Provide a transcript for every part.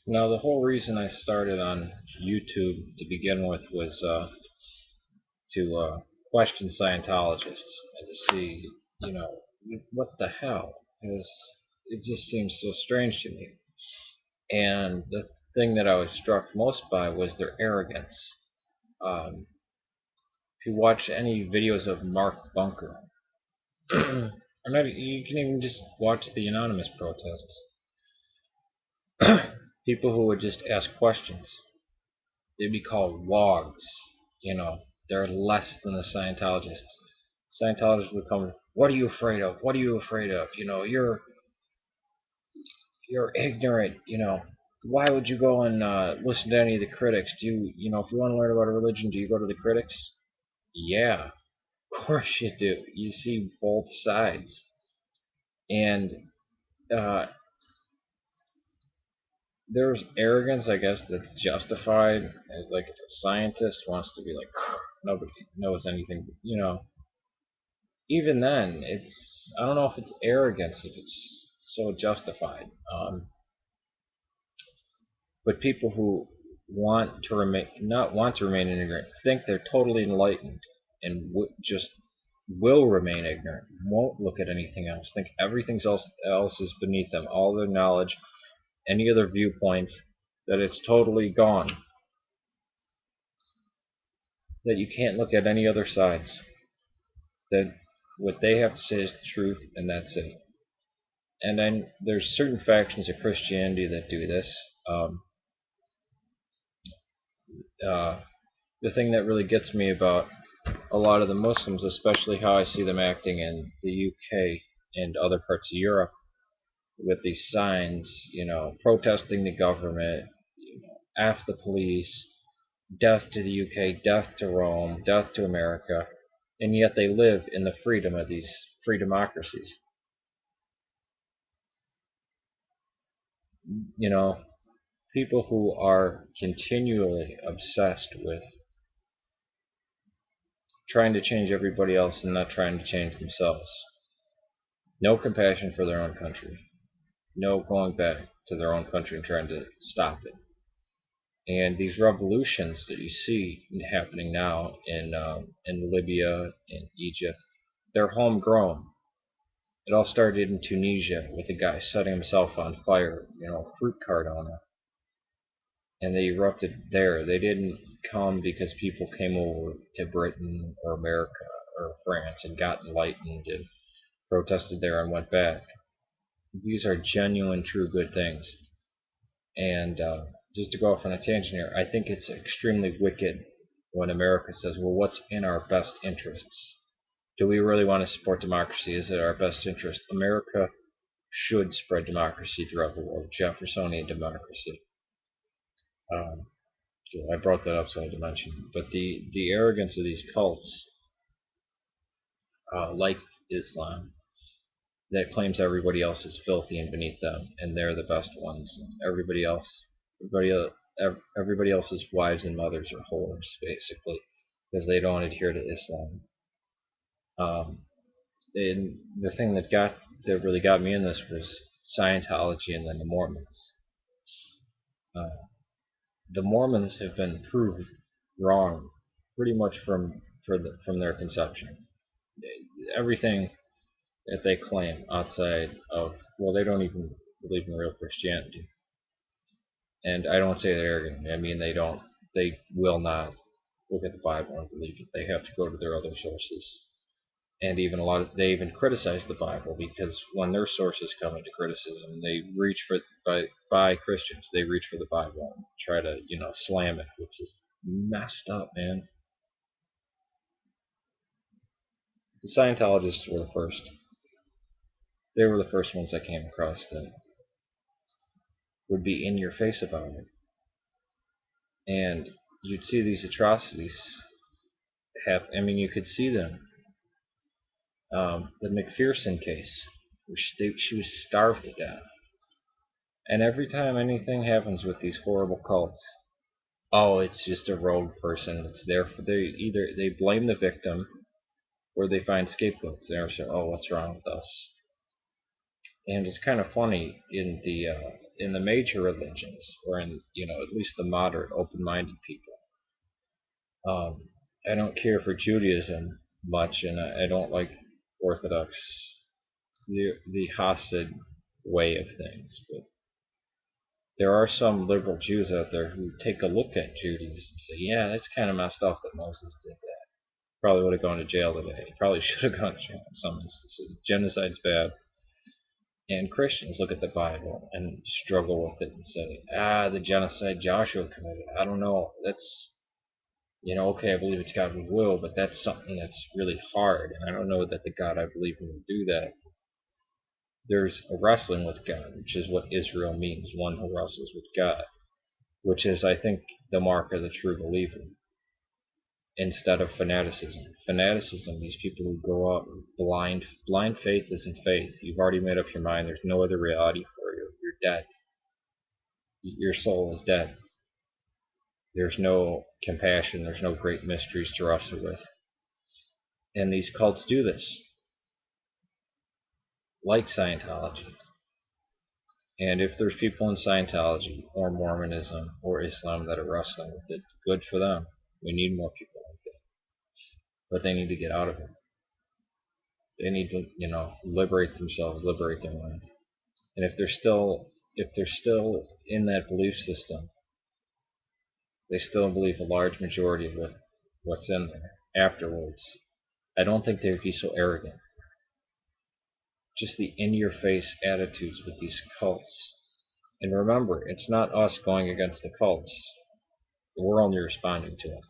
Now, the whole reason I started on YouTube to begin with was to question Scientologists and to see, you know, what the hell? Because it just seems so strange to me. And the thing that I was struck most by was their arrogance. Um, if you watch any videos of Mark Bunker, or not, you can even just watch the anonymous protests. People who would just ask questions. They'd be called wogs. You know, they're less than the Scientologists. Scientologists would come, what are you afraid of? What are you afraid of? You know, you're ignorant. You know, why would you go and listen to any of the critics? If you want to learn about a religion, do you go to the critics? Yeah, of course you do. You see both sides, and uh, there's arrogance, I guess, that's justified. Like if a scientist wants to be like, nobody knows anything, even then, I don't know if it's arrogance, if it's so justified. But people who not want to remain ignorant, think they're totally enlightened and just will remain ignorant, won't look at anything else, think everything else is beneath them, all their knowledge, any other viewpoint, that it's totally gone, that you can't look at any other sides, that what they have to say is the truth, and that's it. And then there's certain factions of Christianity that do this. Um, uh, the thing that really gets me about a lot of the Muslims, especially how I see them acting in the UK and other parts of Europe, with these signs, protesting the government, F the police, death to the UK, death to Rome, death to America, and yet they live in the freedom of these free democracies. You know, people who are continually obsessed with trying to change everybody else and not trying to change themselves. No compassion for their own country. No going back to their own country and trying to stop it. And these revolutions that you see happening now in Libya, in Egypt, they're homegrown. It all started in Tunisia with a guy setting himself on fire, a fruit cart owner, and they erupted there. They didn't come because people came over to Britain or America or France and got enlightened and protested there and went back. These are genuine, true good things. And just to go off on a tangent here, I think it's extremely wicked when America says, well, what's in our best interests? Do we really want to support democracy? Is it our best interest? America should spread democracy throughout the world, Jeffersonian democracy. Um, I brought that up so I had to mention. But the arrogance of these cults, like Islam, that claims everybody else is filthy and beneath them, and they're the best ones. Everybody else's wives and mothers are whores, basically, because they don't adhere to Islam. And the thing that really got me in this was Scientology and then the Mormons. Uh, the Mormons have been proved wrong pretty much from their conception. Everything that they claim outside of, well, they don't even believe in real Christianity. And I don't say they're arrogant. I mean, they will not look at the Bible and believe it. They have to go to their other sources. And even they even criticize the Bible, because when their sources come into criticism, they reach for by Christians. They reach for the Bible and try to slam it, which is messed up, man. The Scientologists were the first. They were the first ones I came across that would be in your face about it, and you'd see these atrocities happen. I mean, you could see them. The McPherson case, where she was starved to death. And every time anything happens with these horrible cults, oh, it's just a rogue person. It's there for either they blame the victim or they find scapegoats. They say, oh, what's wrong with us? And it's kind of funny in the major religions, or in at least the moderate, open-minded people. I don't care for Judaism much, and I don't like Orthodox, the Hasid way of things. But there are some liberal Jews out there who take a look at Judaism and say, yeah, that's kind of messed up that Moses did that. Probably would have gone to jail today. Probably should have gone to jail in some instances. Genocide's bad. And Christians look at the Bible and struggle with it and say, the genocide Joshua committed, I don't know. That's, okay, I believe it's God who will, but that's something that's really hard. And I don't know that the God I believe in will do that. There's a wrestling with God, which is what Israel means, one who wrestles with God, which is, I think, the mark of the true believer, instead of fanaticism. Fanaticism, these people who go out blind faith isn't faith. You've already made up your mind. There's no other reality for you. You're dead. Your soul is dead. There's no compassion. There's no great mysteries to wrestle with. And these cults do this, like Scientology. And if there's people in Scientology or Mormonism or Islam that are wrestling with it, good for them. We need more people like that. But they need to get out of it. They need to, liberate themselves, liberate their minds. And if they're still in that belief system, they still believe a large majority of what's in there afterwards, I don't think they'd be so arrogant. Just the in-your-face attitudes with these cults. And remember, it's not us going against the cults. We're only responding to them.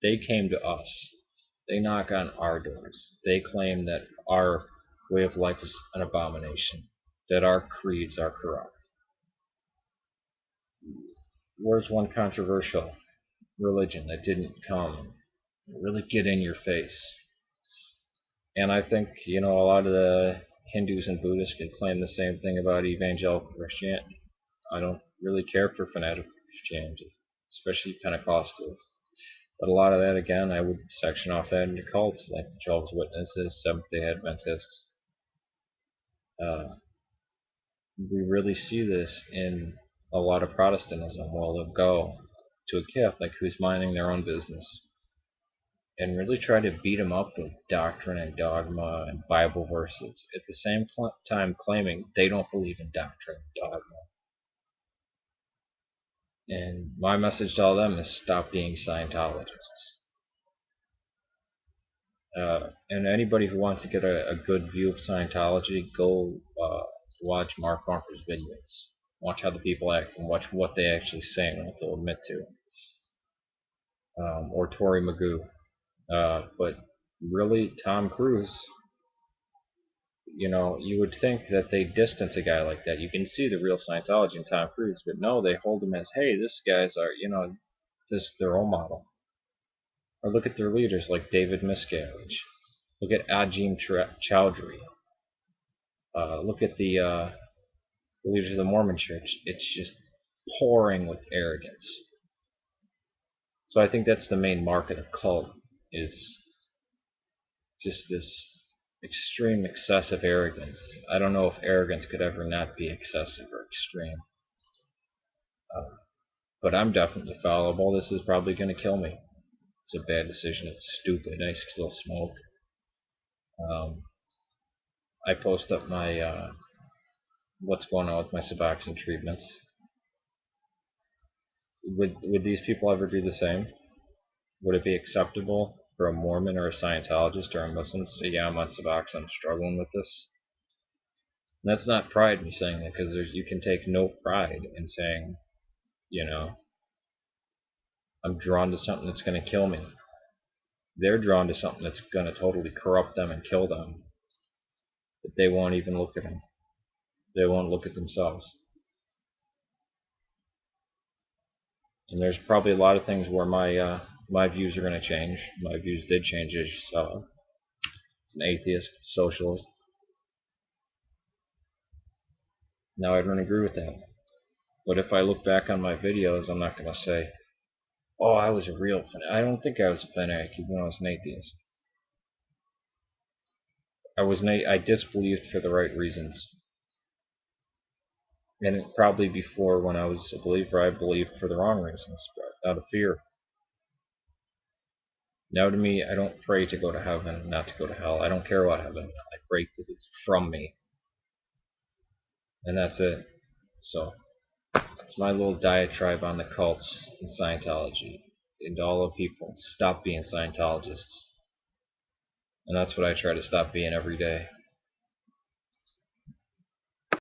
They came to us. They knock on our doors. They claim that our way of life is an abomination, that our creeds are corrupt. Where's one controversial religion that didn't come and really get in your face? And I think, a lot of the Hindus and Buddhists can claim the same thing about evangelical Christianity. I don't really care for fanatical Christianity, especially Pentecostals. But a lot of that, again, I would section off that into cults, like the Jehovah's Witnesses, Seventh-day Adventists. We really see this in a lot of Protestantism. Well, they'll go to a Catholic who's minding their own business and really try to beat them up with doctrine and dogma and Bible verses, at the same time claiming they don't believe in doctrine and dogma. And my message to all of them is stop being Scientologists. And anybody who wants to get a good view of Scientology, go watch Mark Bunker's videos. Watch how the people act and watch what they actually say and what they'll admit to. Or Tory Magoo. But really, Tom Cruise, you would think that they distance a guy like that. You can see the real Scientology in Tom Cruise, but no, they hold him as, hey, this guy's this their role model. Or look at their leaders like David Miscavige. Look at Ajim Chowdhury. Look at the leaders of the Mormon Church. It's just pouring with arrogance. So I think that's the main mark of the cult, is just this extreme, excessive arrogance. I don't know if arrogance could ever not be excessive or extreme. But I'm definitely fallible. This is probably going to kill me. It's a bad decision. It's stupid. I still smoke. I post up my what's going on with my Suboxone treatments. Would these people ever do the same? Would it be acceptable for a Mormon or a Scientologist or a Muslim to say, yeah, I'm on Suboxone, I'm struggling with this? And that's not pride in saying that, because you can take no pride in saying, I'm drawn to something that's going to kill me. They're drawn to something that's going to totally corrupt them and kill them. But they won't even look at them. They won't look at themselves. And there's probably a lot of things where my views are going to change. My views did change, as you saw. As an atheist, socialist. Now I don't agree with that. But if I look back on my videos, I'm not going to say, oh, I was a real fanatic. I don't think I was a fanatic even when I was an atheist. I disbelieved for the right reasons. And probably before, when I was a believer, I believed for the wrong reasons, out of fear. Now to me, I don't pray to go to heaven, not to go to hell. I don't care about heaven. I pray because it's from me. And that's it. So, it's my little diatribe on the cults and Scientology. And to all the people, stop being Scientologists. And that's what I try to stop being every day.